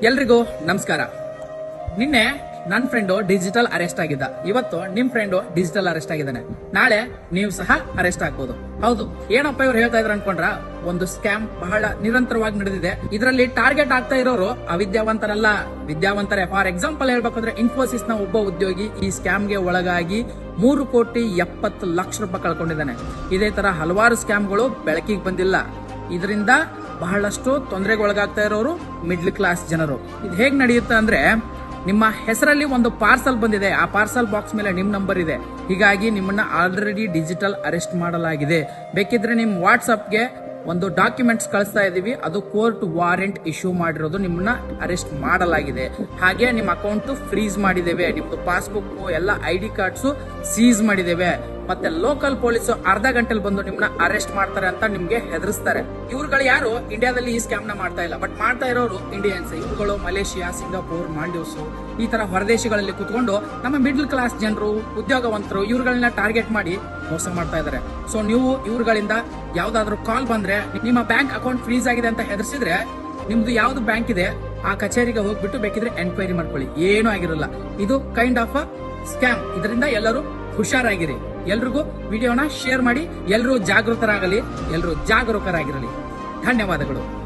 ಎಲ್ರಿಗೂ ನಮಸ್ಕಾರ. ನಿನ್ನೆ ನನ್ನ ಫ್ರೆಂಡು ಡಿಜಿಟಲ್ ಅರೆಸ್ಟ್ ಆಗಿದ್ದ. ಇವತ್ತು ನಿಮ್ ಫ್ರೆಂಡು ಡಿಜಿಟಲ್ ಅರೆಸ್ಟ್ ಆಗಿದ್ದಾನೆ. ನಾಳೆ ನೀವು ಸಹ ಅರೆಸ್ಟ್ ಆಗ್ಬೋದು. ಹೌದು, ಏನಪ್ಪ ಇವ್ರು ಹೇಳ್ತಾ ಇದ್ರು ಅನ್ಕೊಂಡ್ರ? ಒಂದು ಸ್ಕ್ಯಾಮ್ ಬಹಳ ನಿರಂತರವಾಗಿ ನಡೆದಿದೆ. ಇದರಲ್ಲಿ ಟಾರ್ಗೆಟ್ ಆಗ್ತಾ ಇರೋರು ಅವಿದ್ಯಾವಂತರಲ್ಲ, ವಿದ್ಯಾವಂತರೇ. ಫಾರ್ ಎಕ್ಸಾಂಪಲ್ ಹೇಳ್ಬೇಕಂದ್ರೆ ಇನ್ಫೋಸಿಸ್ ನ ಒಬ್ಬ ಉದ್ಯೋಗಿ ಈ ಸ್ಕ್ಯಾಮ್ಗೆ ಒಳಗಾಗಿ 3,70,00,000 ರೂಪಾಯಿ ಕಳ್ಕೊಂಡಿದ್ದಾನೆ. ಇದೇ ತರ ಹಲವಾರು ಸ್ಕ್ಯಾಮ್ಗಳು ಬೆಳಕಿಗೆ ಬಂದಿಲ್ಲ. ಇದರಿಂದ ಬಹಳಷ್ಟು ತೊಂದರೆಗೆ ಒಳಗಾಗ್ತಾ ಇರೋರು ಮಿಡ್ಲ್ ಕ್ಲಾಸ್ ಜನರು. ಇದು ಹೇಗ್ ನಡೆಯುತ್ತೆ ಅಂದ್ರೆ, ನಿಮ್ಮ ಹೆಸರಲ್ಲಿ ಒಂದು ಪಾರ್ಸಲ್ ಬಂದಿದೆ, ಆ ಪಾರ್ಸಲ್ ಬಾಕ್ಸ್ ಮೇಲೆ ನಿಮ್ ನಂಬರ್ ಇದೆ, ಹೀಗಾಗಿ ನಿಮ್ಮನ್ನ ಆಲ್ರೆಡಿ ಡಿಜಿಟಲ್ ಅರೆಸ್ಟ್ ಮಾಡಲಾಗಿದೆ. ಬೇಕಿದ್ರೆ ನಿಮ್ ವಾಟ್ಸ್ಆಪ್ಗೆ ಒಂದು ಡಾಕ್ಯುಮೆಂಟ್ಸ್ ಕಳಿಸ್ತಾ ಇದೀವಿ, ಅದು ಕೋರ್ಟ್ ವಾರೆಂಟ್ ಇಶ್ಯೂ ಮಾಡಿರೋದು, ನಿಮ್ಮನ್ನ ಅರೆಸ್ಟ್ ಮಾಡಲಾಗಿದೆ. ಹಾಗೆ ನಿಮ್ಮ ಅಕೌಂಟ್ ಫ್ರೀಸ್ ಮಾಡಿದ್ದೇವೆ, ನಿಮ್ದು ಪಾಸ್ಬುಕ್ ಎಲ್ಲ ID ಕಾರ್ಡ್ಸ್ ಸೀಸ್ ಮಾಡಿದ್ದೇವೆ. ಮತ್ತೆ ಲೋಕಲ್ ಪೊಲೀಸ್ ಅರ್ಧ ಗಂಟೆಲಿ ಬಂದು ನಿಮ್ನ ಅರೆಸ್ಟ್ ಮಾಡ್ತಾರೆ ಅಂತ ನಿಮ್ಗೆ ಹೆದರಿಸ್ತಾರೆ. ಇವ್ರುಗಳು ಯಾರು ಇಂಡಿಯಾದಲ್ಲಿ ಈ ಸ್ಕ್ಯಾಮ್ ನ ಮಾಡ್ತಾ ಇಲ್ಲ, ಬಟ್ ಮಾಡ್ತಾ ಇರೋರು ಇಂಡಿಯನ್ಸ್. ಇವುಗಳು ಮಲೇಷಿಯಾ, ಸಿಂಗಾಪುರ್, ಮಾಲ್ಡೀವ್ಸ್ ಈ ತರ ಹೊರದೇಶಗಳಲ್ಲಿ ಕುತ್ಕೊಂಡು ನಮ್ಮ ಮಿಡ್ಲ್ ಕ್ಲಾಸ್ ಜನರು, ಉದ್ಯೋಗವಂತರು ಇವ್ರುಗಳನ್ನ ಟಾರ್ಗೆಟ್ ಮಾಡಿ ಮೋಸ ಮಾಡ್ತಾ ಇದಾರೆ. ಸೊ ನೀವು ಇವ್ರುಗಳಿಂದ ಯಾವ್ದಾದ್ರು ಕಾಲ್ ಬಂದ್ರೆ ನಿಮ್ಮ ಬ್ಯಾಂಕ್ ಅಕೌಂಟ್ ಫ್ರೀಸ್ ಆಗಿದೆ ಅಂತ ಹೆದರ್ಸಿದ್ರೆ, ನಿಮ್ದು ಯಾವ್ದು ಬ್ಯಾಂಕ್ ಇದೆ ಆ ಕಚೇರಿಗೆ ಹೋಗ್ಬಿಟ್ಟು ಬೇಕಿದ್ರೆ ಎನ್ಕ್ವೈರಿ ಮಾಡ್ಕೊಳ್ಳಿ, ಏನೂ ಆಗಿರಲ್ಲ. ಇದು ಕೈಂಡ್ ಆಫ್ ಸ್ಕ್ಯಾಮ್. ಇದರಿಂದ ಎಲ್ಲರೂ ಹುಷಾರಾಗಿರಿ. ಎಲ್ರಿಗೂ ವಿಡಿಯೋನ ಶೇರ್ ಮಾಡಿ. ಎಲ್ಲರೂ ಜಾಗೃತರಾಗಲಿ, ಎಲ್ಲರೂ ಜಾಗರೂಕರಾಗಿರಲಿ. ಧನ್ಯವಾದಗಳು.